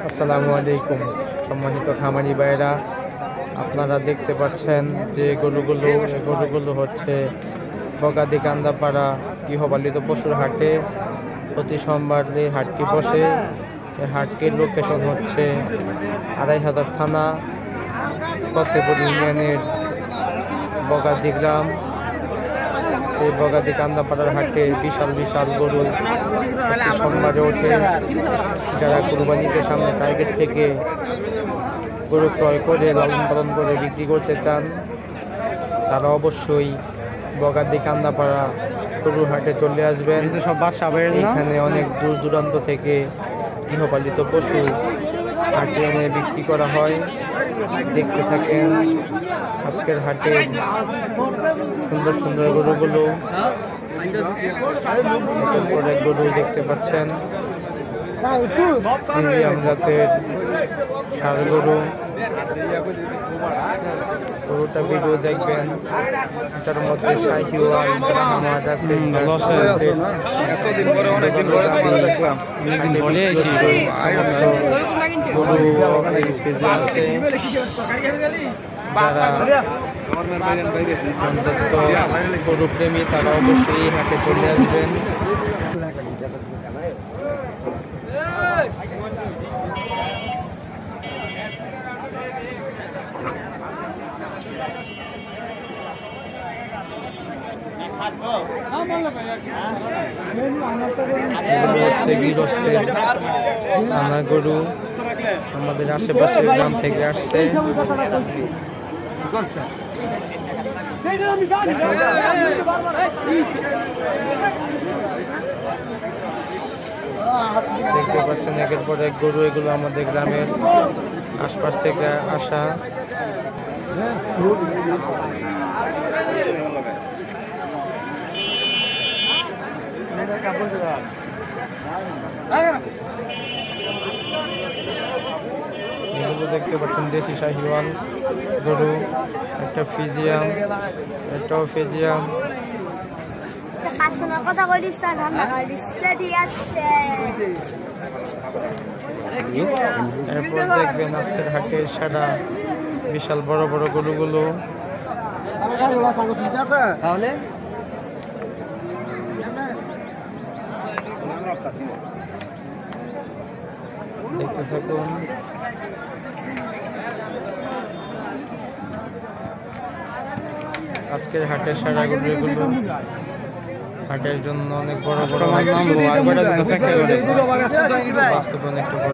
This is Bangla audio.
আসসালামু আলাইকুম সম্মানিত খামারি ভাইরা, আপনারা দেখতে পাচ্ছেন যে গরুগুলো হচ্ছে বগাদি কান্দাপাড়া গৃহপালিত পশুর হাটে। প্রতি সোমবার এই হাটটি বসে। এই হাটটির লোকেশন হচ্ছে ২৫০০ থানা ফতেপুর ইউনিয়নের বগাদি গ্রাম। এই বগাদি কান্দাপাড়ার হাটে বিশাল বিশাল গরু প্রতি সোমবারে ওঠে। যারা কুরবানিকে সামনে টার্গেট থেকে গরু ক্রয় করে লালন পালন করে বিক্রি করতে চান, তারা অবশ্যই বগাদি কান্দাপাড়া গরুর হাটে চলে আসবেন। এখানে অনেক দূর দূরান্ত থেকে গৃহপালিত পশু হাটে এনে বিক্রি করা হয়। দেখতে থাকেন আজকের হাটে সুন্দর সুন্দর গরুগুলো। পরে গরু দেখতে পাচ্ছেন প্রিমিয়াম জাতের ষাঁড় গরু। গরুটা ভিডিও দেখবেন, এটার মধ্যে শাহিওয়াল ব্রাহ্মা জাতের যারা গরু প্রেমী তারা অবশ্যই হাটে চলে আসবেন। হচ্ছে গৃহস্থের আনা গরু, আমাদের আশেপাশের গ্রাম থেকে আসছে। দেখতে পাচ্ছেন একের পর এক গরু, এগুলো আমাদের গ্রামের আশপাশ থেকে আসা। এগুলো দেখতে পাচ্ছেন দেশি শাহিওয়াল গরু, একটা ফিজিয়াম, একটাও ফিজিয়াম। এরপর দেখবেন আজকের হাটে সাদা বিশাল বড় বড় গরুগুলো। তাহলে দেখতে থাকুন। আজকের হাটের সারা গরুগুলো হাটের জন্য অনেক বড় বড় বাস্তব অনেক